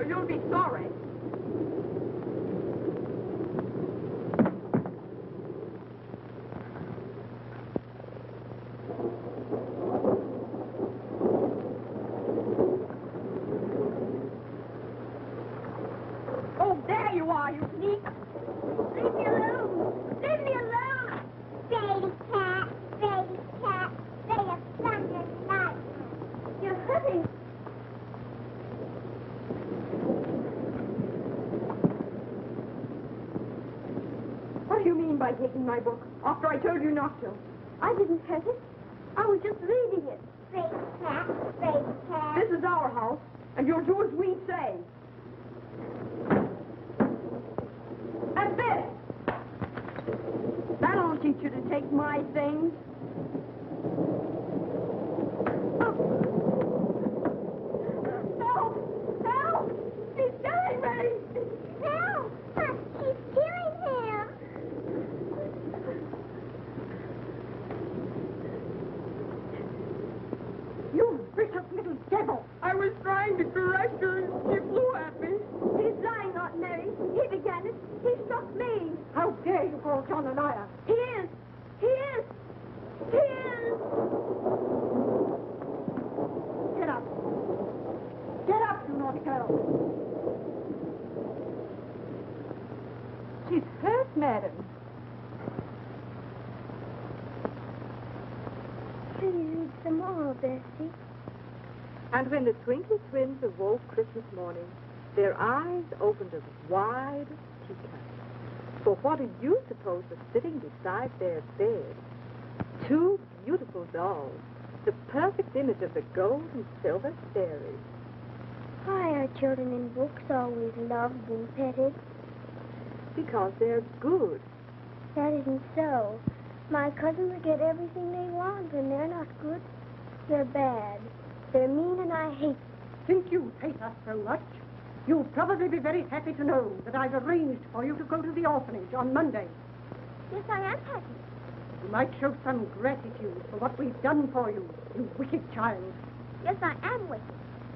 you'll be sorry. Oh, there you are, you sneak. Leave me alone. Leave me alone. Baby cat, they have thunder and lightning. You're hurting. What do you mean by taking my book, after I told you not to? I didn't hurt it. I was just reading it. Baby cat, baby cat. This is our house, and you'll do as we say. That's it. That'll teach you to take my things. Help! Help! He's killing me! No, she's killing him. You vicious little devil! I was trying to correct her, and she flew at me. He's lying, Aunt Mary. He began it. He struck me. How dare you call John a liar? He is. He is. He is. Get up. Get up, you naughty girl. She's hurt, madam. Please read some more, Bessie. And when the Twinkle Twins awoke Christmas morning, their eyes opened as wide as teacups. For what do you suppose was sitting beside their bed? Two beautiful dolls, the perfect image of the gold and silver fairies. Why are children in books always loved and petted? Because they're good. That isn't so. My cousins get everything they want, and they're not good. They're bad. They're mean, and I hate them. Since you hate us so much, you'll probably be very happy to know that I've arranged for you to go to the orphanage on Monday. Yes, I am happy. You might show some gratitude for what we've done for you, you wicked child. Yes, I am wicked.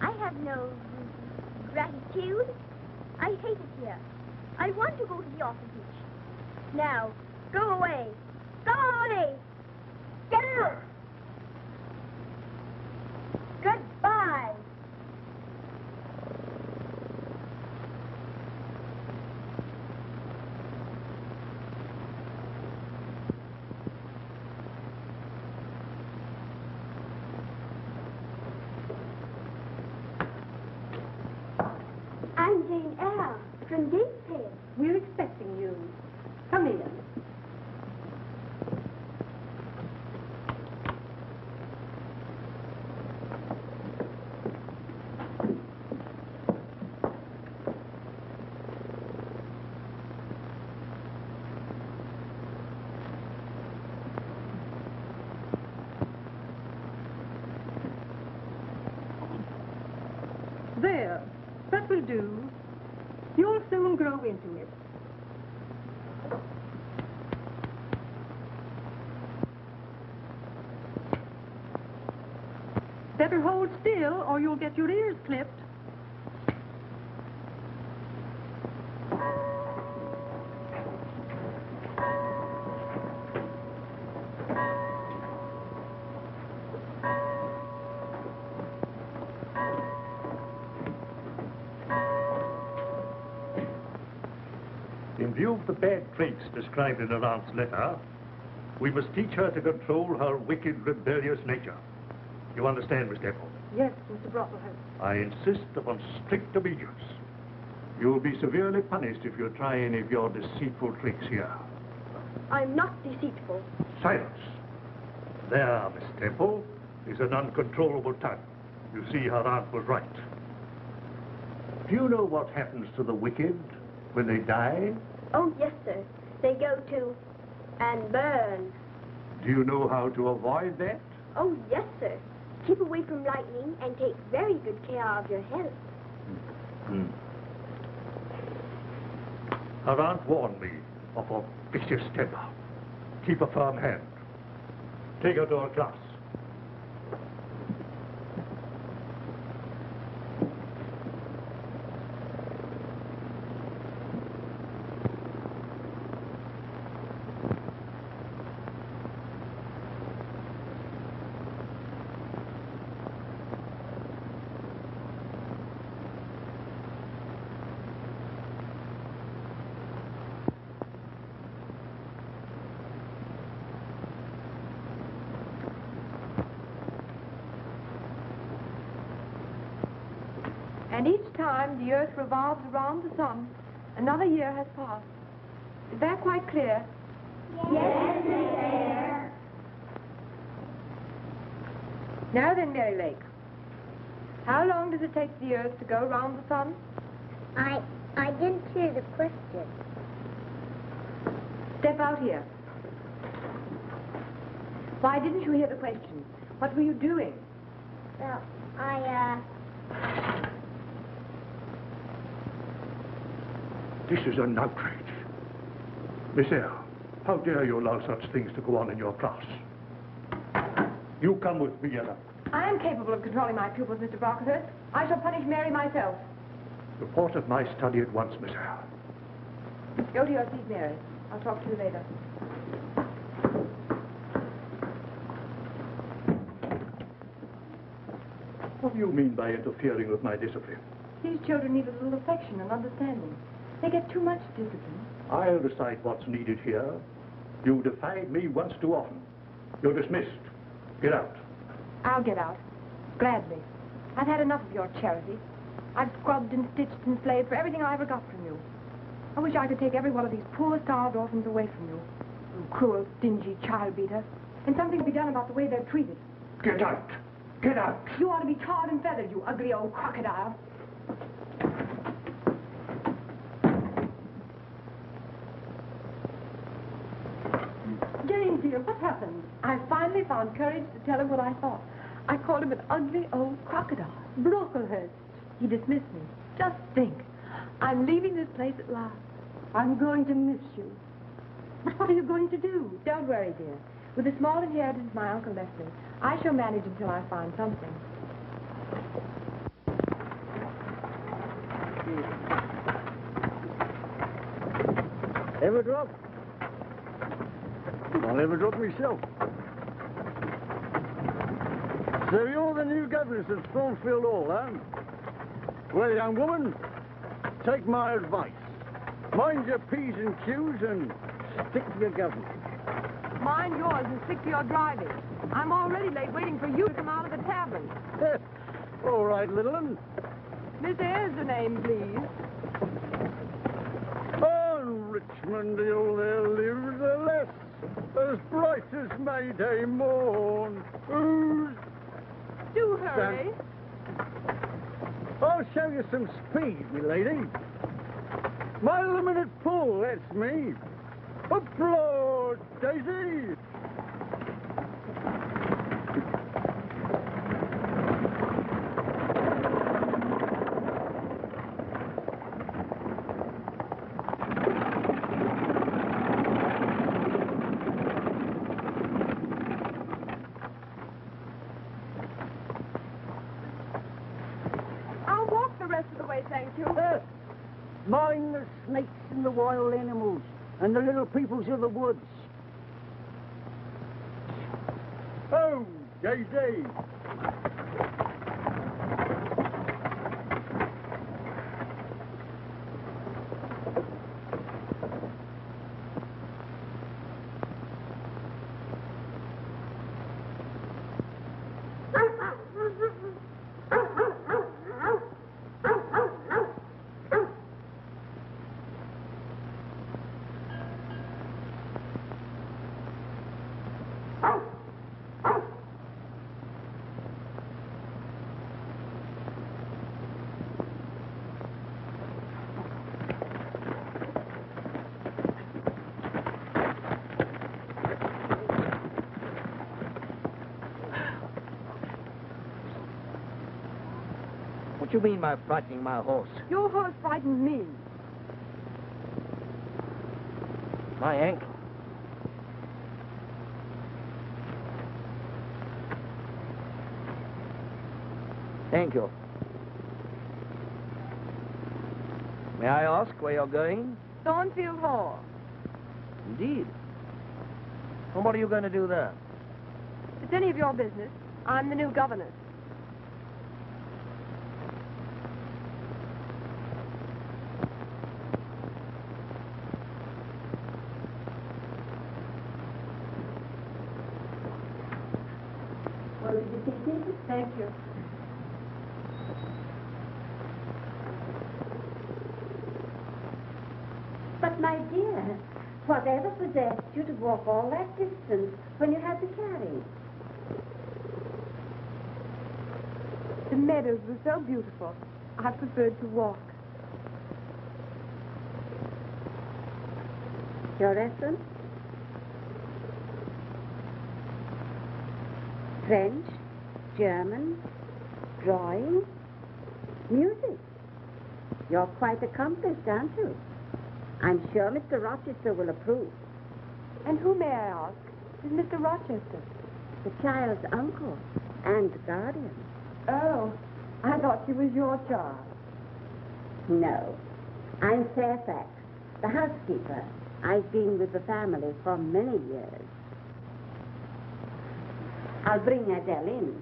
I have no gratitude. I hate it here. I want to go to the orphanage. Now, go away. Go away. Get out. Goodbye. I'm Jane Eyre from Gateshead. We're expecting you. Come in. There. That will do. You'll soon grow into it. Better hold still, or you'll get your ears clipped. In view of the bad traits described in her aunt's letter, we must teach her to control her wicked, rebellious nature. You understand, Miss Temple? Yes, Mr. Brocklehurst. I insist upon strict obedience. You'll be severely punished if you try any of your deceitful tricks here. I'm not deceitful. Silence. There, Miss Temple, is an uncontrollable tongue. You see, her aunt was right. Do you know what happens to the wicked when they die? Oh, yes, sir. They go to and burn. Do you know how to avoid that? Oh, yes, sir. Keep away from lightning and take very good care of your health. Her aunt warned me of her vicious temper. Keep a firm hand. Take her to her class. And each time the earth revolves around the sun, another year has passed. Is that quite clear? Yes, Miss Eyre. Now then, Mary Lake, how long does it take the earth to go round the sun? I didn't hear the question. Step out here. Why didn't you hear the question? What were you doing? Well, This is an outrage. Miss Eyre, how dare you allow such things to go on in your class? You come with me, Ella. I am capable of controlling my pupils, Mr. Brocklehurst. I shall punish Mary myself. Report of my study at once, Miss Eyre. Go to your seat, Mary. I'll talk to you later. What do you mean by interfering with my discipline? These children need a little affection and understanding. They get too much discipline. I'll decide what's needed here. You defied me once too often. You're dismissed. Get out. I'll get out. Gladly. I've had enough of your charity. I've scrubbed and stitched and slaved for everything I ever got from you. I wish I could take every one of these poor, starved orphans away from you. You cruel, stingy child beater. And something will be done about the way they're treated. Get out. Get out. You ought to be tarred and feathered, you ugly old crocodile. Jane, dear, what happened? I finally found courage to tell him what I thought. I called him an ugly old crocodile. Brocklehurst. He dismissed me. Just think. I'm leaving this place at last. I'm going to miss you. But what are you going to do? Don't worry, dear. With the small inheritance my uncle left me, I shall manage until I find something. Ever drop? I'll never drop myself. So you're the new governess at Thornfield Hall, huh? Well, young woman, take my advice. Mind your P's and Q's and stick to your government. Mind yours and stick to your driving. I'm already late waiting for you to come out of the tavern. All right, little one. Miss Eyre's the name, please. On Richmond Hill there lives a lass as bright as May Day morn. Who's... Do hurry. I'll show you some speed, my lady. My limited pull, that's me. Applaud, Daisy! I'll walk the rest of the way, thank you. Mind the snakes and the wild animals and the little peoples of the woods. Oh, Daisy! What do you mean by frightening my horse? Your horse frightened me. My ankle. Thank you. May I ask where you're going? Thornfield Hall. Indeed. And what are you going to do there? If it's any of your business, I'm the new governess. Well, did you see this? Thank you. My dear, whatever possessed you to walk all that distance when you had the carriage? The meadows were so beautiful. I preferred to walk. Your essence? French, German, drawing, music. You're quite accomplished, aren't you? I'm sure Mr. Rochester will approve. And who, may I ask, is Mr. Rochester? The child's uncle and guardian. Oh, I thought she was your child. No, I'm Fairfax, the housekeeper. I've been with the family for many years. I'll bring Adele in.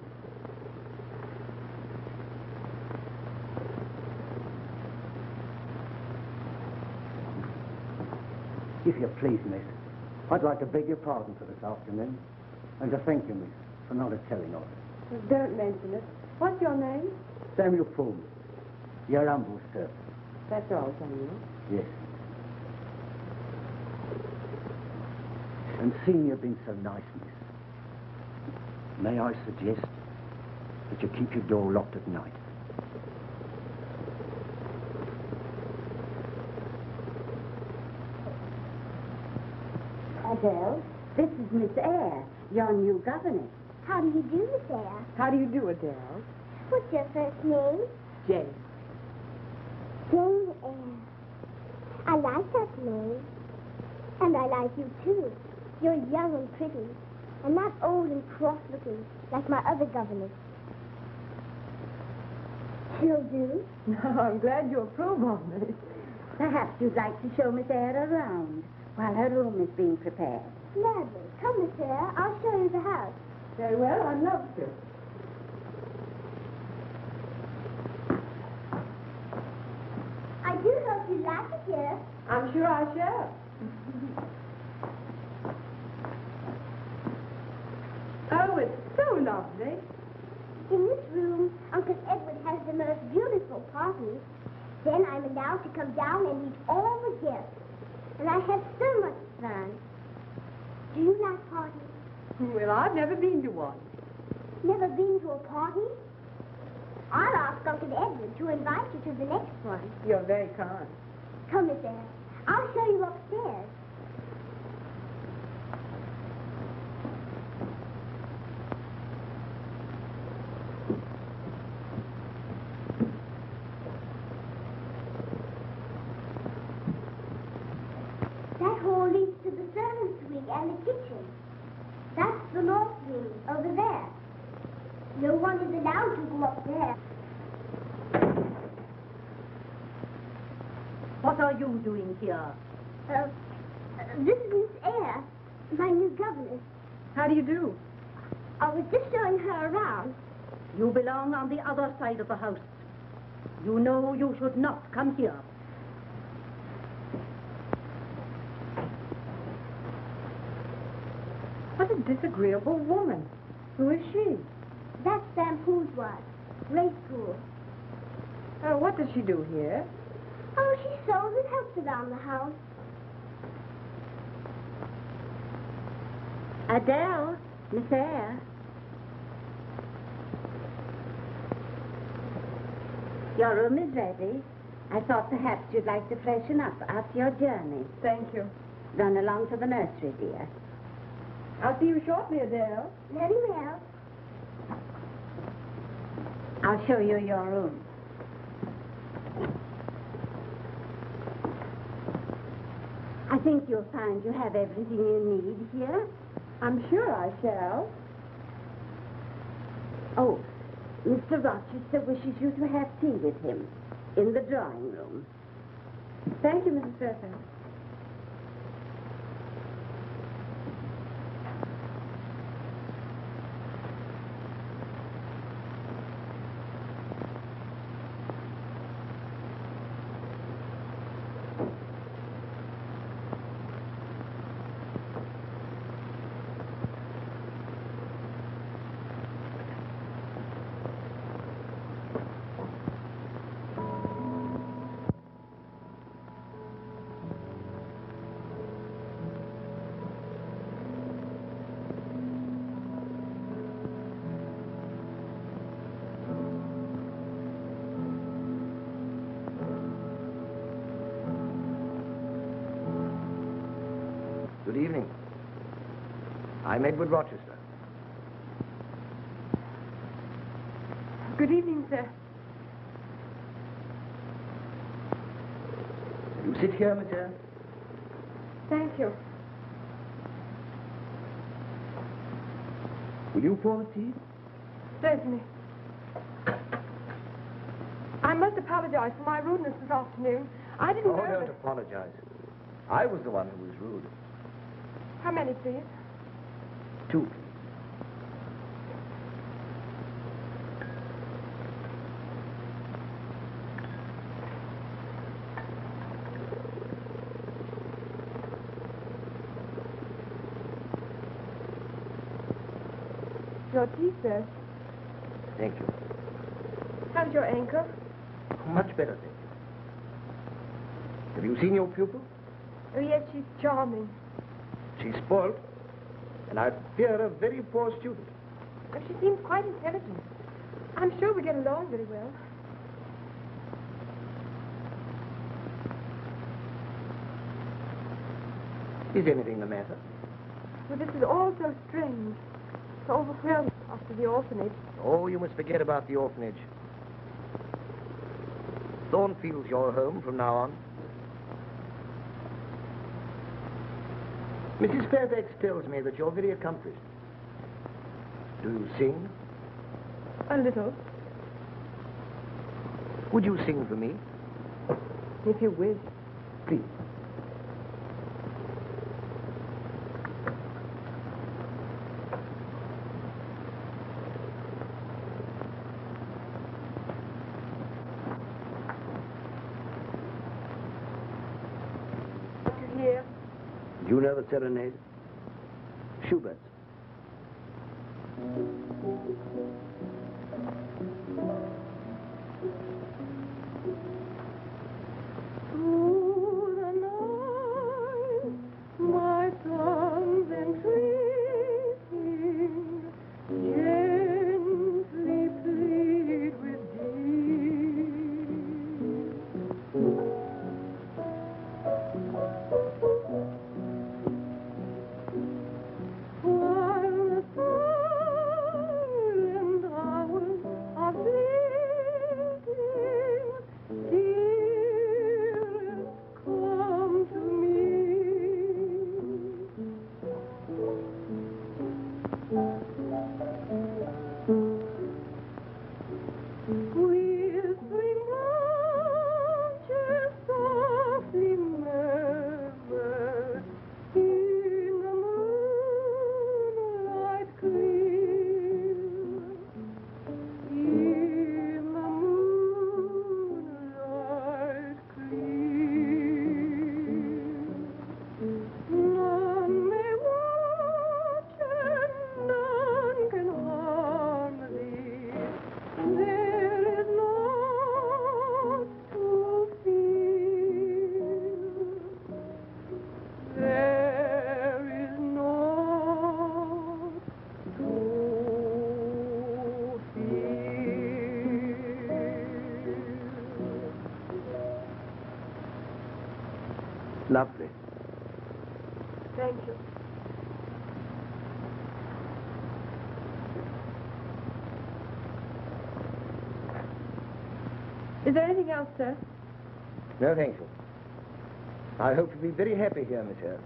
If you please, miss, I'd like to beg your pardon for this afternoon and to thank you, miss, for not telling of it. Don't mention it. What's your name? Samuel Pullman, your humble servant. That's all, Samuel. Yes. And seeing you've been so nice, miss, may I suggest that you keep your door locked at night? Adele, this is Miss Eyre, your new governess. How do you do, Miss Eyre? How do you do, Adele? What's your first name? Jane. Jane Eyre. I like that name. And I like you, too. You're young and pretty, and not old and cross-looking like my other governess. She'll do. I'm glad you approve of me. Perhaps you'd like to show Miss Eyre around while her room is being prepared. Gladly. Come, Miss Eyre. I'll show you the house. Very well, I'd love to. I do hope you like it here. I'm sure I shall. Oh, it's so lovely. In this room, Uncle Edward has the most beautiful parties. Then I'm allowed to come down and meet all the guests. And I have so much fun. Do you like parties? Well, I've never been to one. Never been to a party? I'll ask Uncle Edward to invite you to the next one. You're very kind. Come, Miss Eyre. I'll show you upstairs. That hall leads to the servants' wing and the kitchen. That's the north wing over there. No one is allowed to go up there. What are you doing here? This is Miss Eyre, my new governess. How do you do? I was just showing her around. You belong on the other side of the house. You know you should not come here. What a disagreeable woman. Who is she? That's Sam Poole's wife, Grace Poole. Oh, what does she do here? Oh, she sews and helps around the house. Adele, Miss Eyre. Your room is ready. I thought perhaps you'd like to freshen up after your journey. Thank you. Run along to the nursery, dear. I'll see you shortly, Adele. Very well. I'll show you your room. I think you'll find you have everything you need here. I'm sure I shall. Oh, Mr. Rochester wishes you to have tea with him in the drawing room. Thank you, Mrs. Fairfax. Good evening. I'm Edward Rochester. Good evening, sir. You sit here, monsieur. Thank you. Will you pour the tea? Certainly. I must apologize for my rudeness this afternoon. I didn't know Don't that... apologize. I was the one who was rude. How many, please? 2, please. Your tea, sir. Thank you. How's your ankle? Much better, thank you. Have you seen your pupil? Oh, yes, she's charming. She's spoiled, and I fear a very poor student. And she seems quite intelligent. I'm sure we get along very well. Is anything the matter? Well, this is all so strange. So overwhelmed after the orphanage. Oh, you must forget about the orphanage. Thornfield's your home from now on. Mrs. Fairfax tells me that you're very accomplished. Do you sing? A little, Would you sing for me? if you wish. Please. What you hear? Do you know the serenade? Schubert's. Through the night, my songs entreating, gently plead with thee. While the silent hours are fleeting, dearest, come to me. Whispering branches softly murmur in the moonlight clear. In the moonlight clear. None may watch and none can harm thee. There is naught to fear. There is naught to fear. Lovely. Thank you. Is there anything else, sir? No, thank you. I hope to be very happy here, monsieur.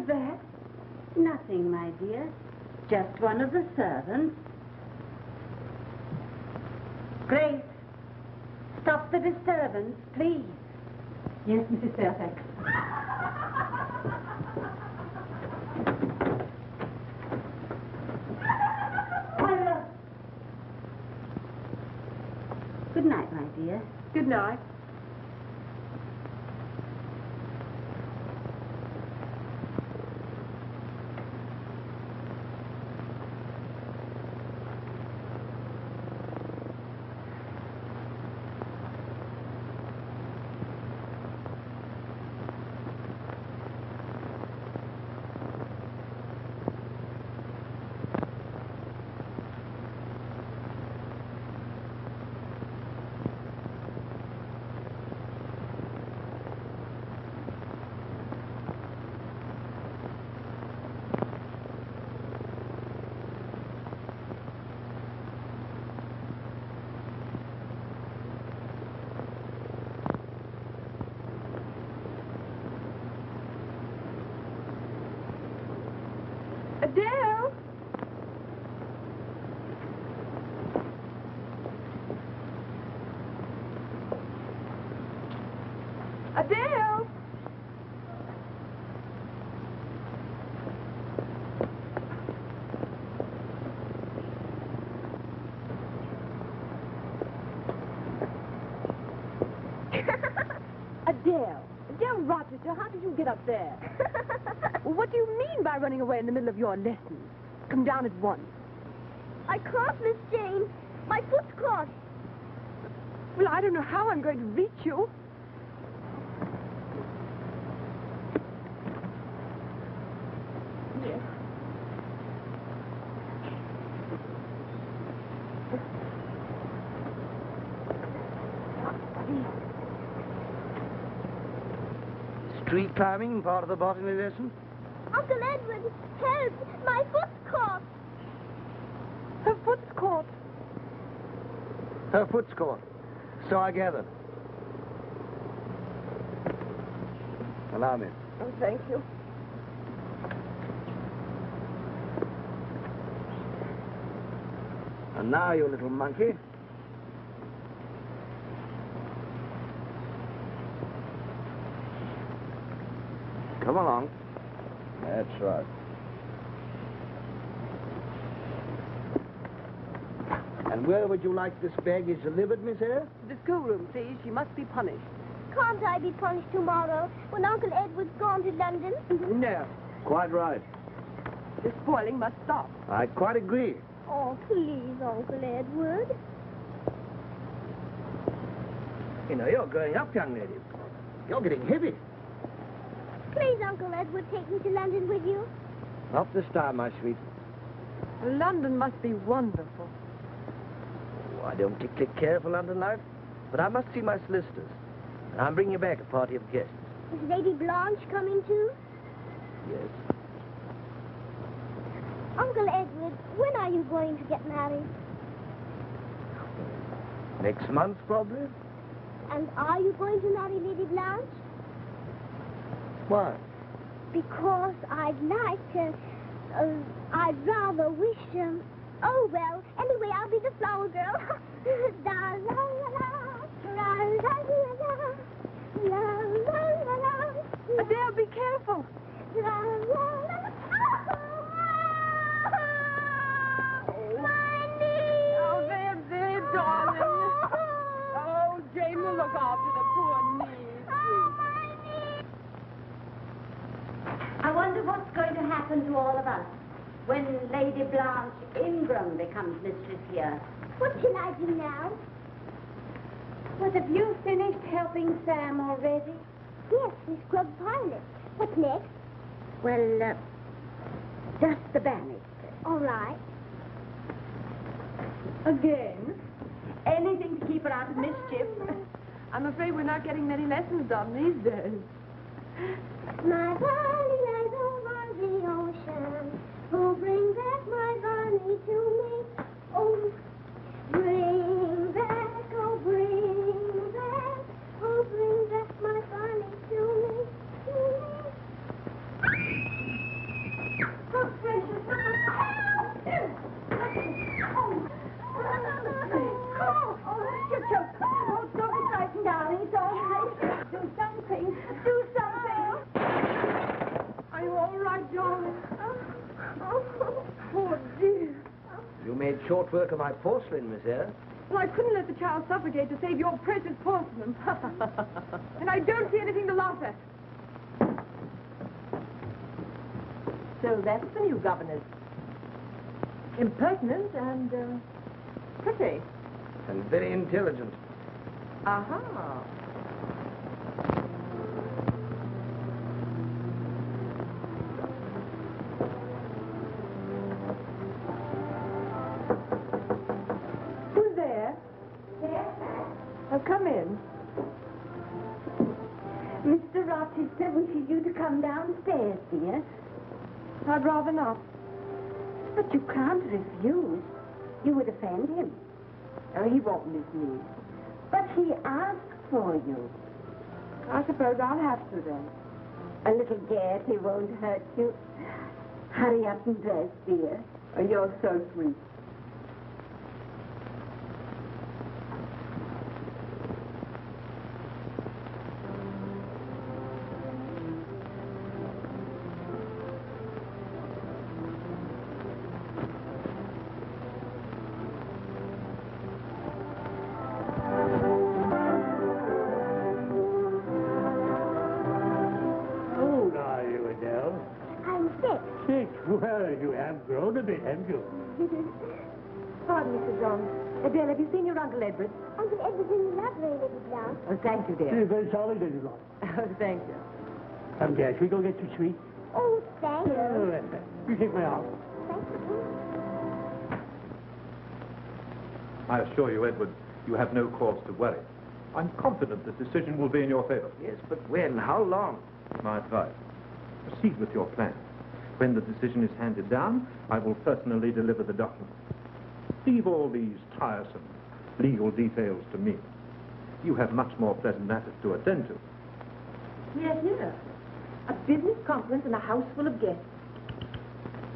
was that? Nothing, my dear. Just one of the servants. Grace, stop the disturbance, please. Yes, Mrs. Fairfax. Good night, my dear. Good night. Adele! Adele! Adele Rochester, how did you get up there? Well, what do you mean by running away in the middle of your lesson? Come down at once. I can't, Miss Jane. My foot's caught. Well, I don't know how I'm going to reach you. Yes. Street climbing, part of the botany lesson? Uncle Edward, help! My foot's caught. Her foot's caught. Her foot's caught. So I gather. Allow me. Oh, thank you. And now, you little monkey. Come along. That's right. And where would you like this baggage delivered, Miss Eyre? To the schoolroom, please. She must be punished. Can't I be punished tomorrow when Uncle Edward's gone to London? No. Quite right. The spoiling must stop. I quite agree. Oh, please, Uncle Edward. You know, you're growing up, young lady. You're getting heavy. Please, Uncle Edward, take me to London with you. Not this time, my sweet. London must be wonderful. Oh, I don't particularly care for London life, but I must see my solicitors. And I'm bringing back a party of guests. Is Lady Blanche coming too? Yes. Uncle Edward, when are you going to get married? Next month, probably. And are you going to marry Lady Blanche? Why? Because I'd like, I'd rather wish, oh, well, anyway, I'll be the flower girl. Da la la la, la la la la, la la la. Adele, be careful. La la la. My knee. Oh, there, darling. Oh, Jane will look after the poor knee. I wonder what's going to happen to all of us when Lady Blanche Ingram becomes mistress here. What shall I do now? But have you finished helping Sam already? Yes, we scrubbed pilot. What's next? Well, just the banister. All right. Again? Anything to keep her out of mischief. I'm afraid we're not getting many lessons done these days. My Bonnie lies over the ocean. Oh, bring back my Bonnie to me. Oh, bring back, oh, bring back. Oh, bring back my Bonnie to me. short work of my porcelain, Miss Eyre. Well, I couldn't let the child suffocate to save your precious porcelain. And I don't see anything to laugh at. So that's the new governess. Impertinent and pretty. And very intelligent. Aha. Who's there? Oh, come in. Mr. Rochester wishes you to come downstairs, dear. I'd rather not. But you can't refuse. You would offend him. Oh, he won't miss me. But he asked for you. I suppose I'll have to then. A little gaiety won't hurt you. Hurry up and dress, dear. Oh, you're so sweet. Well, you have grown a bit, haven't you? Pardon, Mr. John. Adele, have you seen your Uncle Edward? Uncle Edward's in the library, Lady Blanche. Oh, thank you, dear. You're very sorry, Lady Blanche. Oh, thank you. Come, dear, shall we go get you sweet? Oh, thank you. Oh, that's right. You take my arm. Thank you. I assure you, Edward, you have no cause to worry. I'm confident the decision will be in your favor. Yes, but when? How long? My advice, proceed with your plan. When the decision is handed down, I will personally deliver the document. Leave all these tiresome legal details to me. You have much more pleasant matters to attend to. Yes, here. A business conference in a house full of guests.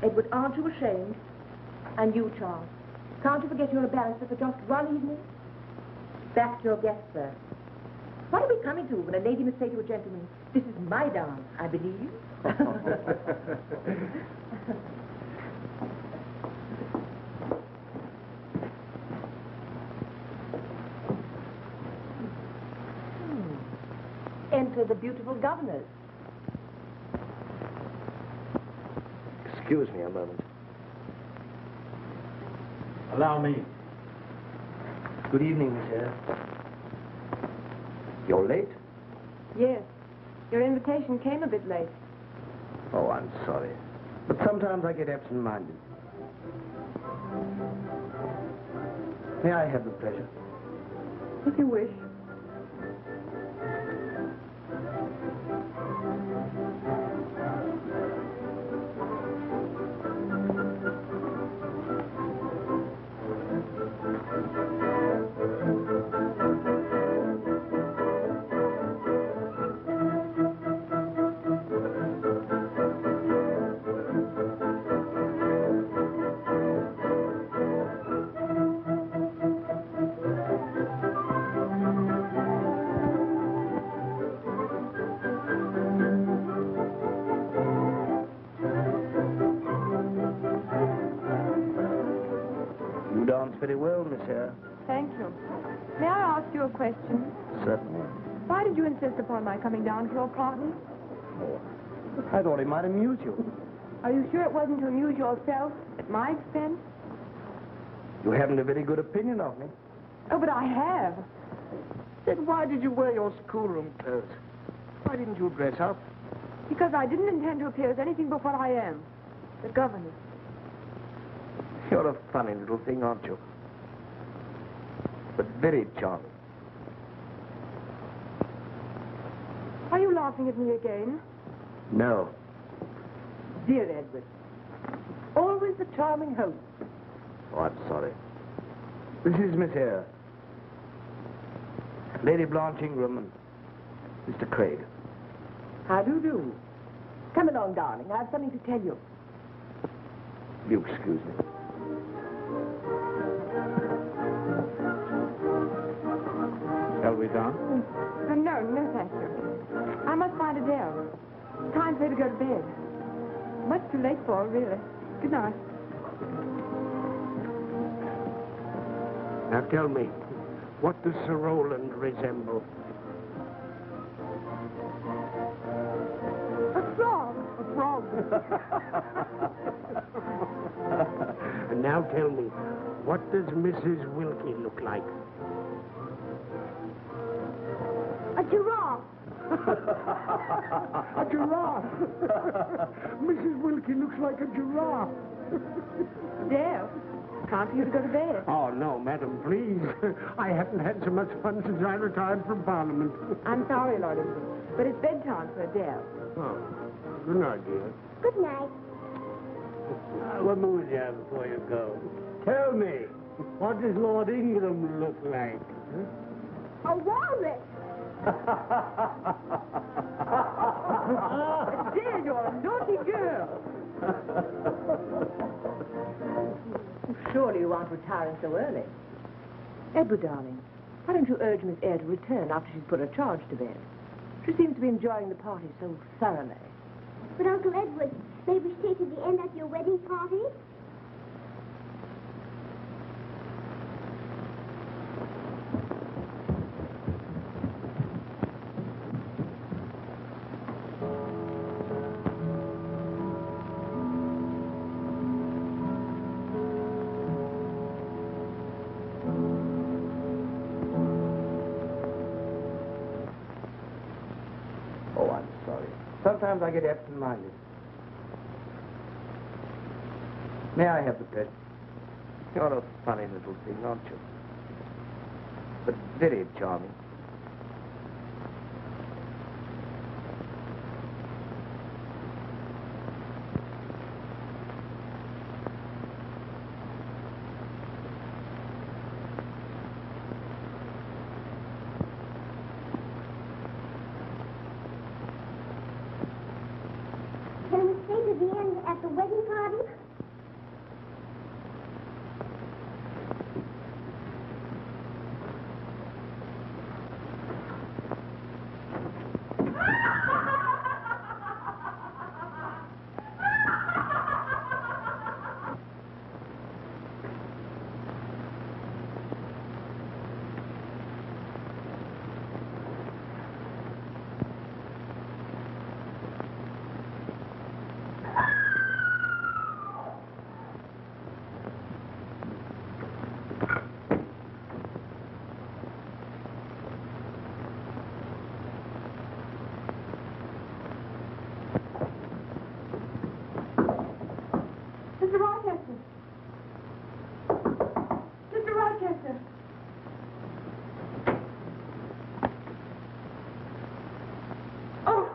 Edward, aren't you ashamed? And you, Charles. Can't you forget you're a barrister for just one evening? Back to your guests, sir. What are we coming to when a lady must say to a gentleman, "This is my dance, I believe"? Enter the beautiful governess. Excuse me a moment. Allow me. Good evening, Miss Eyre. You're late? Yes. Your invitation came a bit late. Oh, I'm sorry. But sometimes I get absent-minded. May I have the pleasure? If you wish. Very well, Miss Eyre. Thank you. May I ask you a question? Certainly. Why did you insist upon my coming down to your party? Oh, I thought it might amuse you. Are you sure it wasn't to amuse yourself at my expense? You haven't a very good opinion of me. Oh, but I have. Then why did you wear your schoolroom clothes? Why didn't you dress up? Because I didn't intend to appear as anything but what I am. The governess. You're a funny little thing, aren't you? But very charming. Are you laughing at me again? No. Dear Edward. Always the charming host. Oh, I'm sorry. This is Miss Eyre. Lady Blanche Ingram and Mr. Craig. How do you do? Come along, darling. I have something to tell you. You excuse me. Shall we dance? No, thank you. I must find Adele. Time for her to go to bed. Much too late for her, really. Good night. Now tell me, what does Sir Roland resemble? A frog. A frog. And now tell me, what does Mrs. Wilkie look like? A giraffe. A giraffe. Mrs. Wilkie looks like a giraffe. Dale, can't you to go to bed? Oh, no, madam, please. I haven't had so much fun since I retired from Parliament. I'm sorry, Lord Ingram, but it's bedtime for Adele. Oh, good night, dear. Good night. One moment, dear, before you go. Tell me, what does Lord Ingram look like? A walrus. Adele, you're a naughty girl. Surely you aren't retiring so early. Edward, darling, why don't you urge Miss Eyre to return after she's put her charge to bed? She seems to be enjoying the party so thoroughly. But Uncle Edward, may we stay to the end at your wedding party? Oh, I'm sorry. Sometimes I get absent-minded. May I have the pet? You're a funny little thing, aren't you? But very charming. Can we stay to the end at the wedding party? Mr. Rochester! Mr. Rochester! Oh!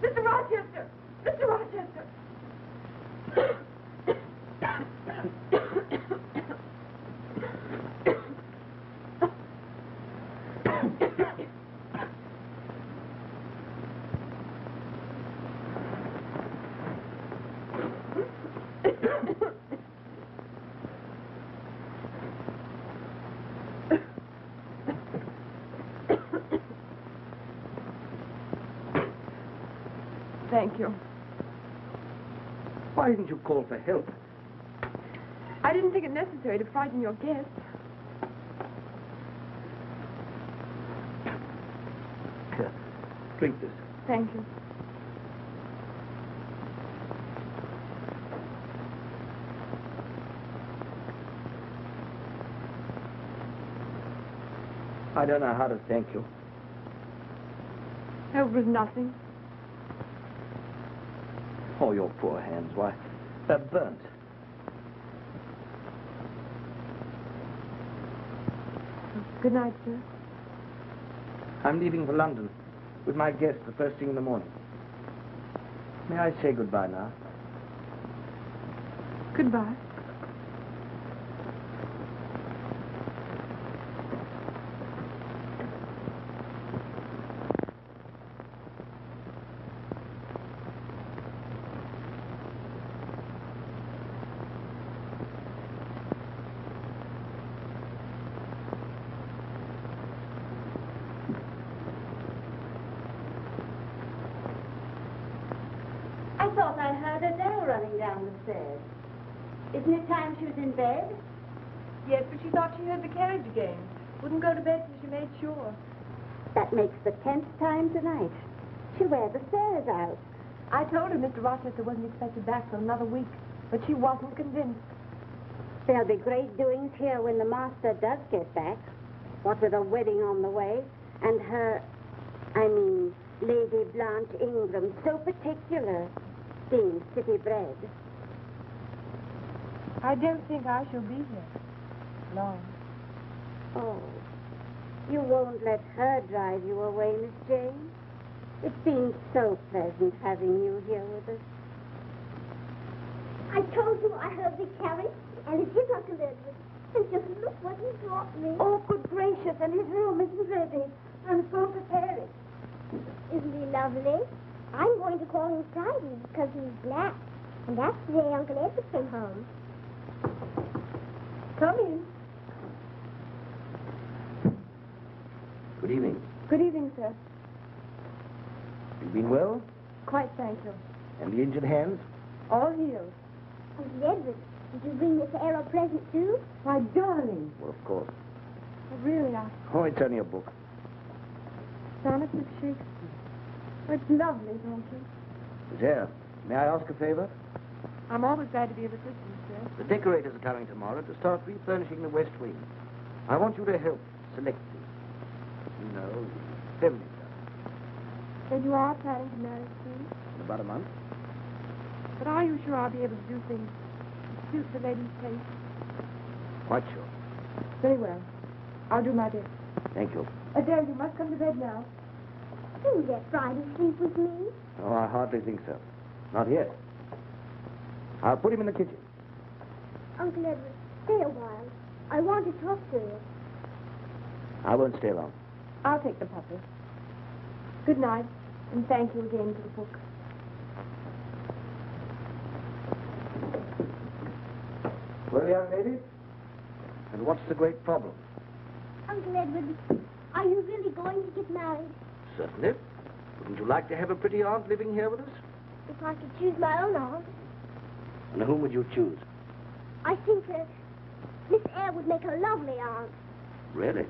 Mr. Rochester! Mr. Rochester! Thank you. Why didn't you call for help? I didn't think it necessary to frighten your guests. Here, drink this. Thank you. I don't know how to thank you. It was nothing. Oh, your poor hands, why, they're burnt. Good night, sir. I'm leaving for London with my guest the first thing in the morning. May I say goodbye now? Goodbye. I thought I heard Adele running down the stairs. Isn't it time she was in bed? Yes, but she thought she heard the carriage again. Wouldn't go to bed till she made sure. That makes the 10th time tonight. She'll wear the stairs out. I told her Mr. Rochester wasn't expected back for another week, but she wasn't convinced. There'll be great doings here when the master does get back. What with a wedding on the way, and Lady Blanche Ingram, so particular, being city bred. I don't think I shall be here long. Oh, you won't let her drive you away, Miss Jane? It's been so pleasant having you here with us. I told you I heard the carriage, and it is Uncle Edward. And just look what he brought me. Oh, good gracious, and his room isn't ready. I'm so prepared. Isn't he lovely? I'm going to call him Friday because he's black. And that's the day Uncle Edward came home. Come in. Good evening. Good evening, sir. You been well? Quite, thank you. And the injured hands? All healed. Uncle Edward, did you bring Miss Eyre a present too? Why, darling. Well, of course. Really, Oh, it's only a book. Sonnets of Shakespeare. Oh, it's lovely, don't you? Miss Eyre, may I ask a favor? I'm always glad to be of assistance, sir. The decorators are coming tomorrow to start refurnishing the West Wing. I want you to help select these. You know, feminine stuff. Then you are planning to marry soon? In about a month. But are you sure I'll be able to do things to suit the lady's taste? Quite sure. Very well. I'll do my best. Thank you. Adele, you must come to bed now. Do let Friday sleep with me. Oh, I hardly think so. Not yet. I'll put him in the kitchen. Uncle Edward, stay a while. I want to talk to you. I won't stay long. I'll take the puppy. Good night, and thank you again for the book. Well, young lady, and what's the great problem? Uncle Edward, are you really going to get married? Certainly. Wouldn't you like to have a pretty aunt living here with us? If I could choose my own aunt. And whom would you choose? I think Miss Eyre would make a lovely aunt. Really?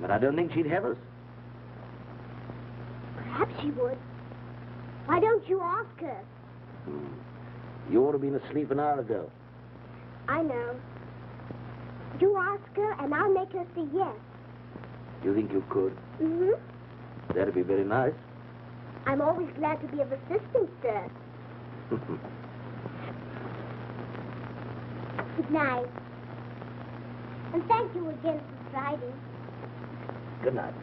But I don't think she'd have us. Perhaps she would. Why don't you ask her? You ought to have been asleep an hour ago. I know. You ask her, and I'll make her say yes. You think you could? Mm-hmm. That'd be very nice. I'm always glad to be of assistance, sir. Good night. And thank you again for Friday. Good night.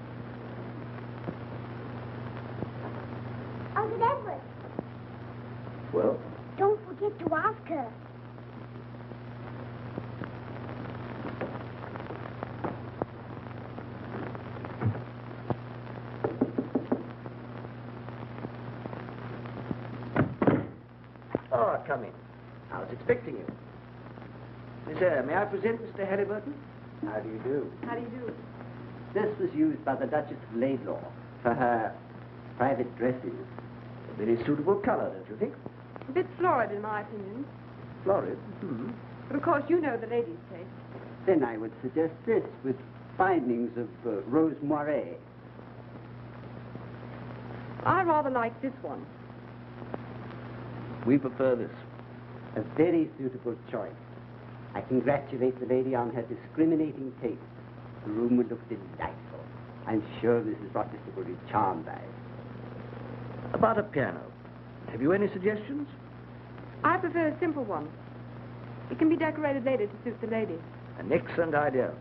Uncle Edward, Well? don't forget to ask her. Oh, come in. I was expecting you. Miss Eyre, may I present Mr. Halliburton? How do you do? How do you do? This was used by the Duchess of Laidlaw for her private dresses. A very suitable color, don't you think? A bit florid, in my opinion. Florid? But, of course, you know the lady's taste. Then I would suggest this with bindings of rose moiré. I rather like this one. We prefer this. A very suitable choice. I congratulate the lady on her discriminating taste. The room would look delightful. I'm sure Mrs. Rochester will be charmed by it. About a piano. Have you any suggestions? I prefer a simple one. It can be decorated later to suit the lady. An excellent idea.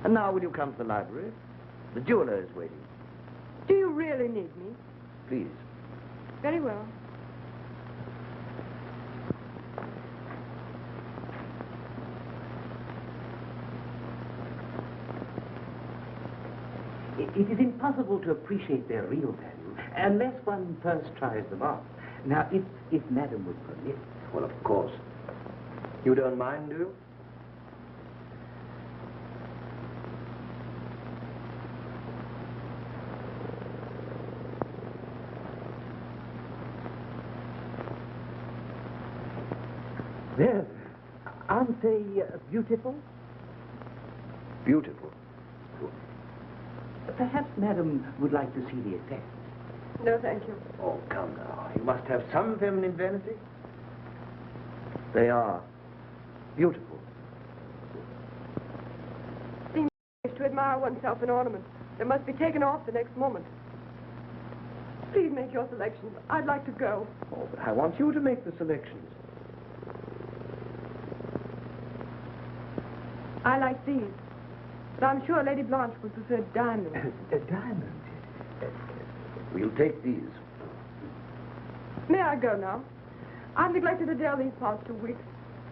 And now will you come to the library? The jeweler is waiting. Do you really need me? Please. Very well. It is impossible to appreciate their real value unless one first tries them on. Now, if Madam would permit... Well, of course. You don't mind, do you? There. Aren't they beautiful? Beautiful. Good. Perhaps Madam would like to see the effect. No, thank you. Oh, come now. You must have some feminine vanity. They are beautiful. Seems to admire oneself in ornament. They must be taken off the next moment. Please make your selections. I'd like to go. Oh, but I want you to make the selections. I like these. But I'm sure Lady Blanche would prefer diamonds. Diamonds? We'll take these. May I go now? I've neglected Adele these past 2 weeks.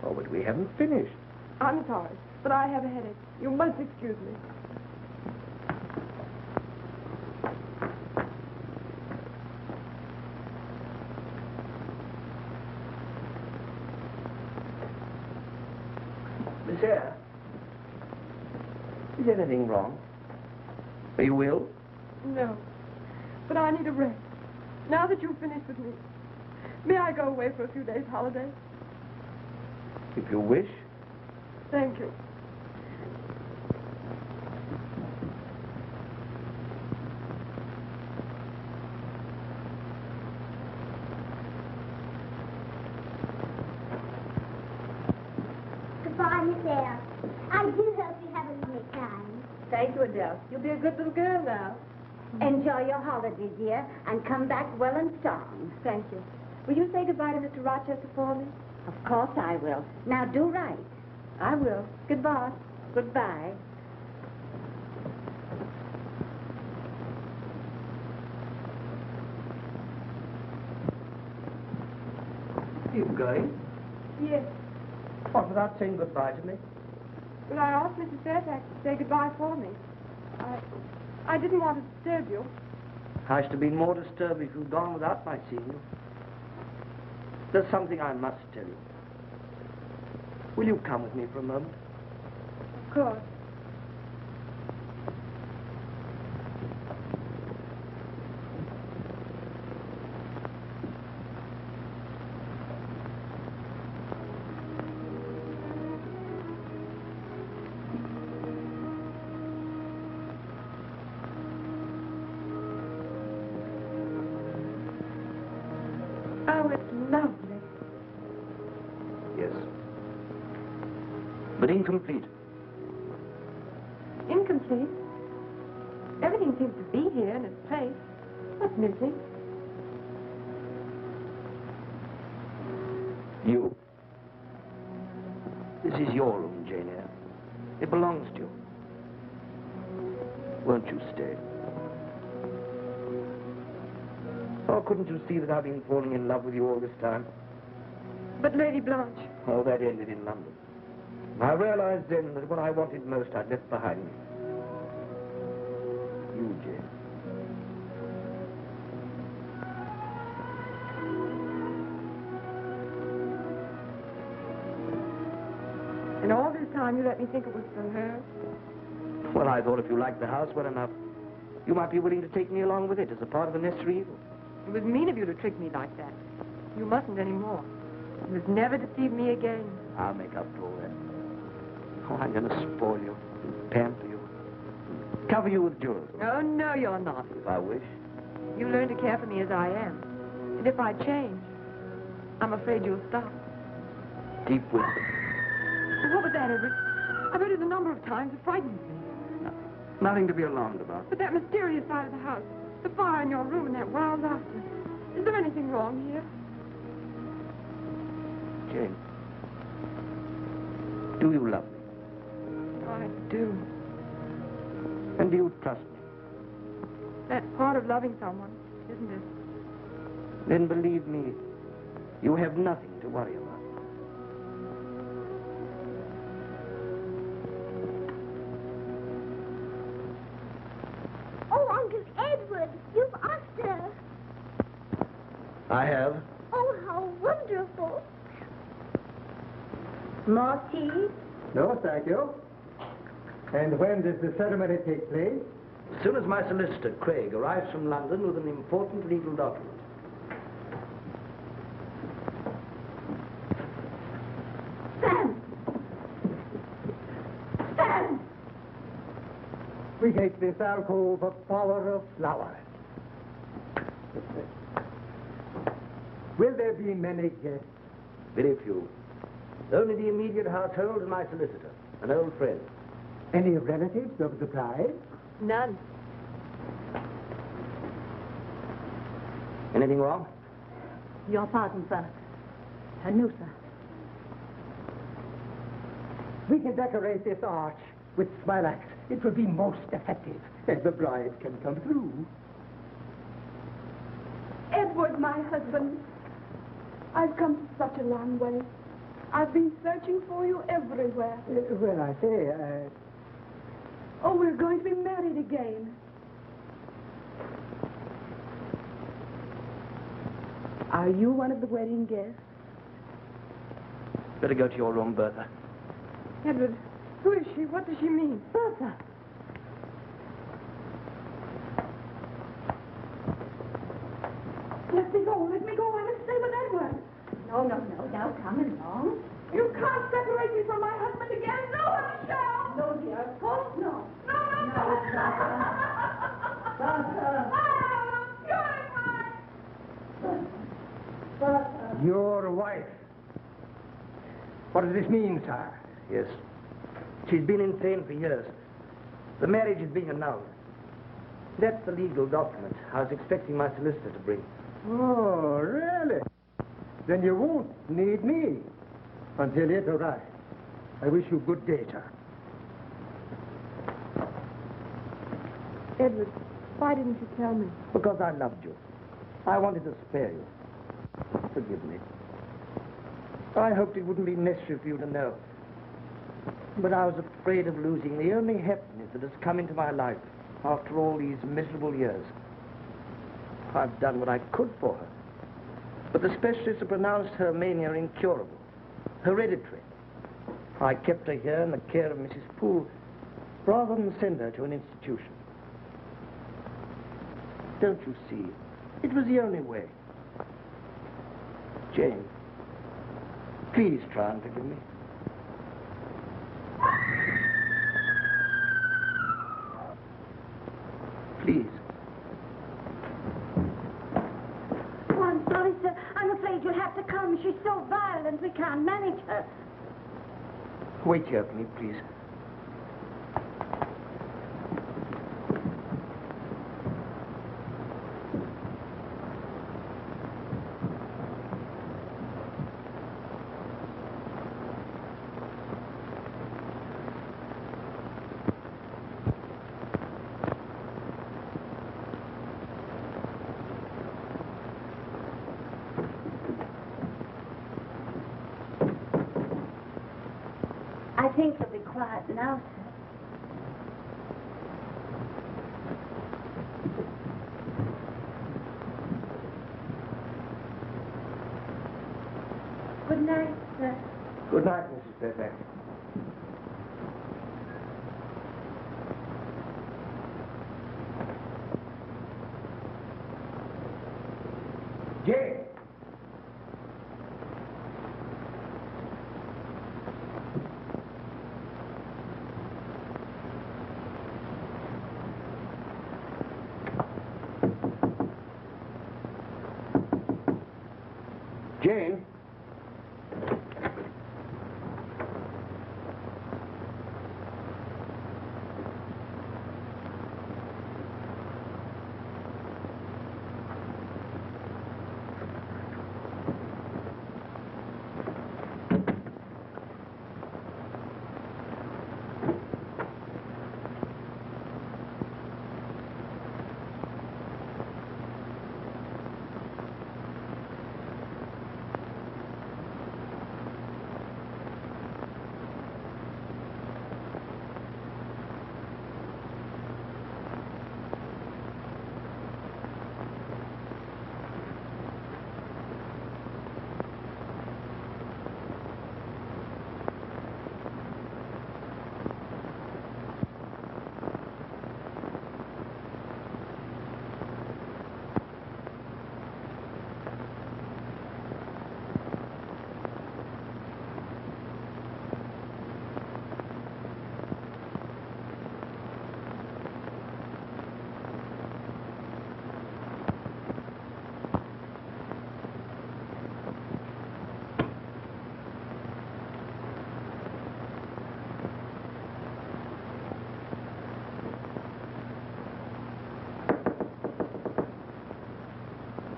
Oh, but we haven't finished. I'm sorry, but I have a headache. You must excuse me. Miss Eyre, is anything wrong? Are you ill? No, but I need a rest. Now that you've finished with me, may I go away for a few days' holiday? If you wish. Thank you. Goodbye, Miss Eyre. I do hope you have a lovely time. Thank you, Adele. You'll be a good little girl now. Enjoy your holiday, dear, and come back well and strong. Thank you. Will you say goodbye to Mr. Rochester for me? Of course I will. Now do right. I will. Goodbye. Goodbye. Are you going? Yes. What, without saying goodbye to me? But I asked Mrs. Fairfax to say goodbye for me. I didn't want to disturb you. I should have been more disturbed if you'd gone without my seeing you. There's something I must tell you. Will you come with me for a moment? Of course. Oh, it's lovely. Yes. But incomplete. Incomplete. Everything seems to be here in its place. What's missing? You. This is your room, Jane Eyre. It belongs to you. Won't you stay? Or couldn't you see that I've been falling in love with you all this time? But Lady Blanche. Oh, that ended in London. I realized then that what I wanted most I'd left behind me. You, Jane. And all this time you let me think it was for her? Well, I thought if you liked the house well enough, you might be willing to take me along with it as a part of the necessary evil. It was mean of you to trick me like that. You mustn't anymore. You must never deceive me again. I'll make up for all that. Oh, I'm going to spoil you, pamper you, cover you with jewels. Oh, no, you're not. If I wish. You learn to care for me as I am. And if I change, I'm afraid you'll stop. Deep wisdom. What was that, Edward? I've heard it a number of times. It frightens me. Nothing to be alarmed about. But that mysterious side of the house, the fire in your room and that wild laughter. Is there anything wrong here? Jane, do you love me? I do. And do you trust me? That's part of loving someone, isn't it? Then believe me, you have nothing to worry about. Oh, Uncle Edward, you've asked her. I have. Oh, how wonderful. More tea? No, thank you. And when does the ceremony take place? As soon as my solicitor, Craig, arrives from London with an important legal document. We take this alcove a bower of flowers. Will there be many guests? Very few. Only the immediate household and my solicitor, an old friend. Any relatives of the bride? None. Anything wrong? Your pardon, sir. No, sir. We can decorate this arch with smilax. It will be most effective, and the bride can come through. Edward, my husband, I've come such a long way. I've been searching for you everywhere. Well, I say, Oh, we're going to be married again. Are you one of the wedding guests? Better go to your room, Bertha. Edward, who is she? What does she mean? Bertha. Let me go. Let me go. I must stay with Edward. No. Now come along. You can't separate me from my husband again. No one shall. No, dear, of course not. No. your wife. What does this mean, sir? Yes. She's been insane for years. The marriage is being annulled. That's the legal document I was expecting my solicitor to bring. Oh, really? Then you won't need me until it arrives. I wish you good day, sir. Edward, why didn't you tell me? Because I loved you. I wanted to spare you. Forgive me. I hoped it wouldn't be necessary for you to know. But I was afraid of losing the only happiness that has come into my life after all these miserable years. I've done what I could for her. But the specialists have pronounced her mania incurable, hereditary. I kept her here in the care of Mrs. Poole rather than send her to an institution. Don't you see? It was the only way. Jane, please try and forgive me. Please. Oh, I'm sorry, sir. I'm afraid you'll have to come. She's so violent, we can't manage her. Wait here for me, please. I think you'll be quiet now, sir. Good night, sir. Good night, Mrs. Fairfax. Jane! Jane?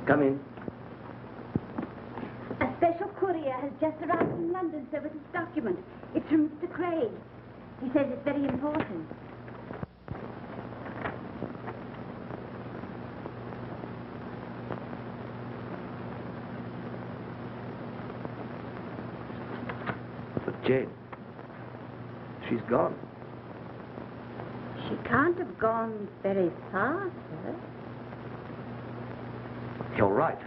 Come in. A special courier has just arrived from London, sir, with his document. It's from Mr. Craig. He says it's very important. But Jane, she's gone. She can't have gone very far, sir. You're right.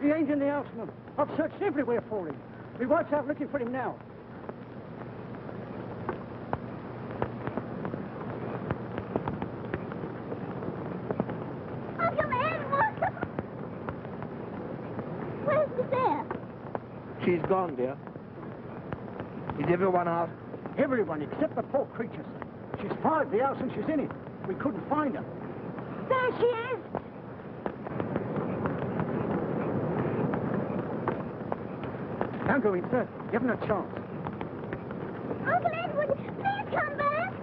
He ain't in the house, ma'am. I've searched everywhere for him. My wife's out looking for him now. Uncle Edward! Where's the dad? She's gone, dear. Is everyone out? Everyone except the poor creature, sir. She's fired the house and she's in it. We couldn't find her. There she is! Don't go in, sir. You haven't a chance. Uncle Edward, please come back!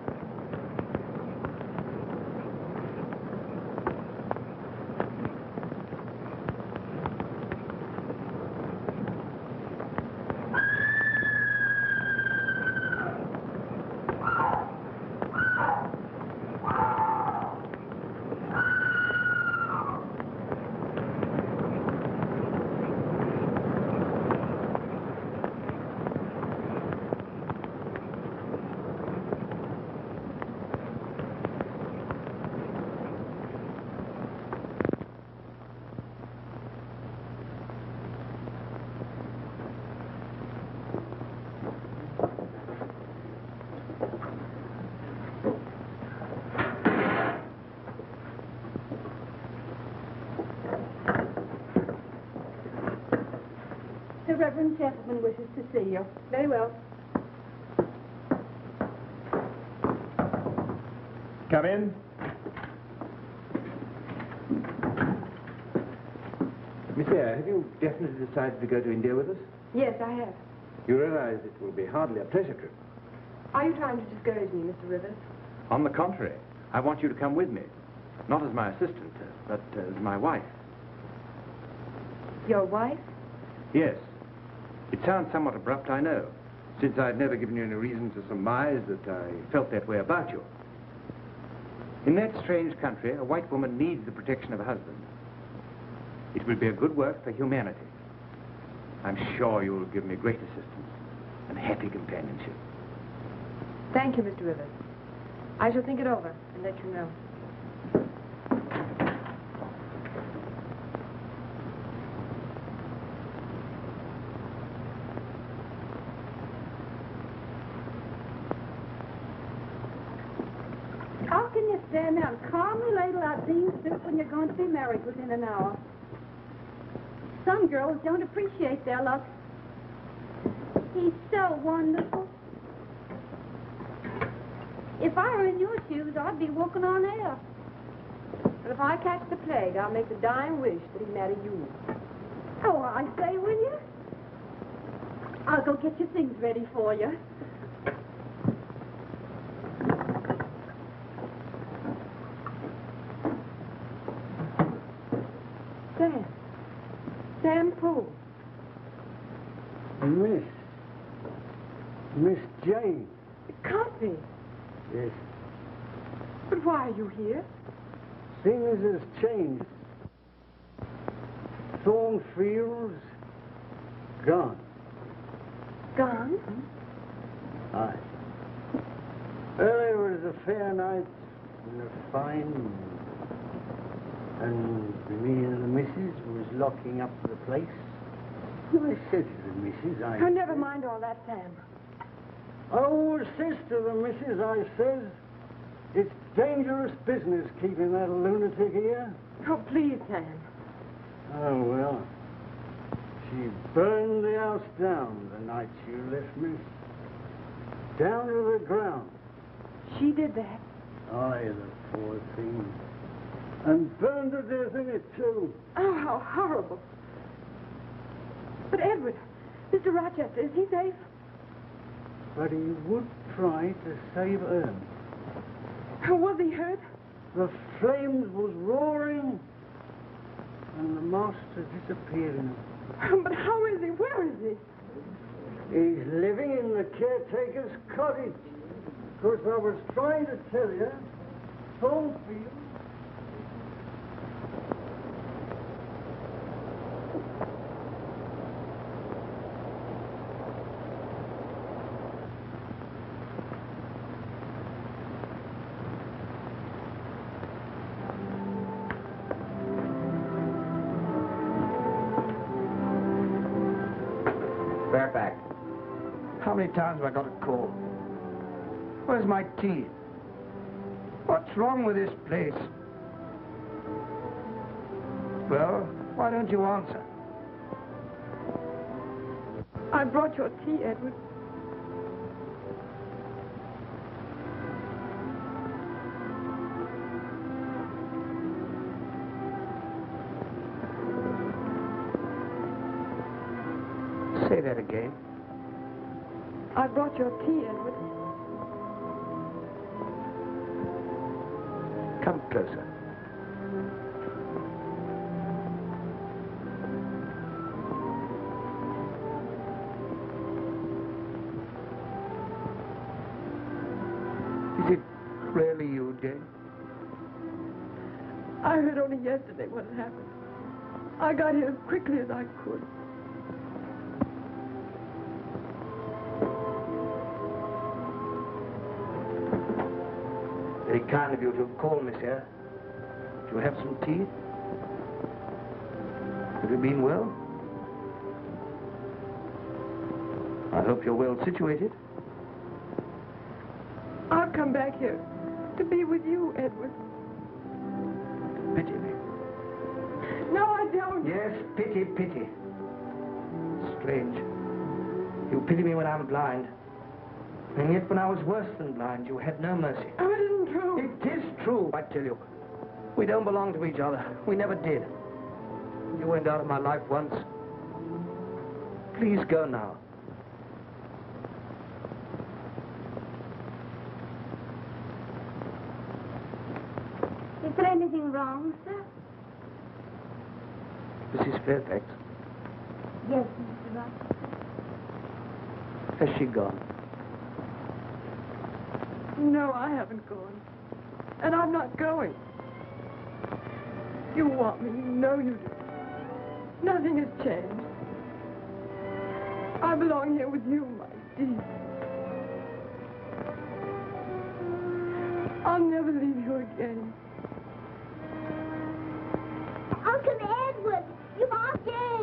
The Reverend gentleman wishes to see you. Very well. Come in. Miss Eyre, have you definitely decided to go to India with us? Yes, I have. You realize it will be hardly a pleasure trip. Are you trying to discourage me, Mr. Rivers? On the contrary, I want you to come with me. Not as my assistant, but as my wife. Your wife? Yes. It sounds somewhat abrupt, I know, since I've never given you any reason to surmise that I felt that way about you. In that strange country, a white woman needs the protection of a husband. It will be a good work for humanity. I'm sure you'll give me great assistance and happy companionship. Thank you, Mr. Rivers. I shall think it over and let you know. How can you stand there and calmly ladle out bean soup when you're going to be married within an hour? Some girls don't appreciate their luck. He's so wonderful. If I were in your shoes, I'd be walking on air. But if I catch the plague, I'll make the dying wish that he marry you. Oh, I say, will you? I'll go get your things ready for you. Sam Poole. Miss Jane. It can't be. Yes. But why are you here? Things has changed. Thornfield's gone. Gone? Aye. Earlier was a fair night and a fine moon. And me and the missus was locking up the place. I said to the missus, Oh, never mind all that, Sam. I always says to the missus, I says, it's dangerous business keeping that lunatic here. Oh, please, Sam. Oh, well. She burned the house down the night she left me. Down to the ground. She did that? Aye, the poor thing. And burned to death in it, too. Oh, how horrible. But Edward, Mr. Rochester, is he safe? But he would try to save her. Was he hurt? The flames was roaring, and the master disappearing. But how is he? Where is he? He's living in the caretaker's cottage. Of course, I was trying to tell you, Thornfield. Fairfax. How many times have I got to call? Where's my tea? What's wrong with this place? Well, why don't you answer? I brought your tea, Edward. Say that again. I brought your tea, Edward. Come closer. Is it really you, Jane? I heard only yesterday what had happened. I got here as quickly as I could. Very kind of you to have called me, sir. Do you have some tea? Have you been well? I hope you're well situated. I've come back here to be with you, Edward. Pity me. No, I don't. Yes, pity, pity. Strange. You pity me when I'm blind. And yet when I was worse than blind, you had no mercy. Oh, it isn't true. It is true, I tell you. We don't belong to each other. We never did. You went out of my life once. Please go now. Is there anything wrong, sir? Mrs. Fairfax, Yes, Mr. Rochester. has she gone? No, I haven't gone. And I'm not going. You want me. You know you do. Nothing has changed. I belong here with you, my dear. I'll never leave you again. Uncle Edward, you lost Jane.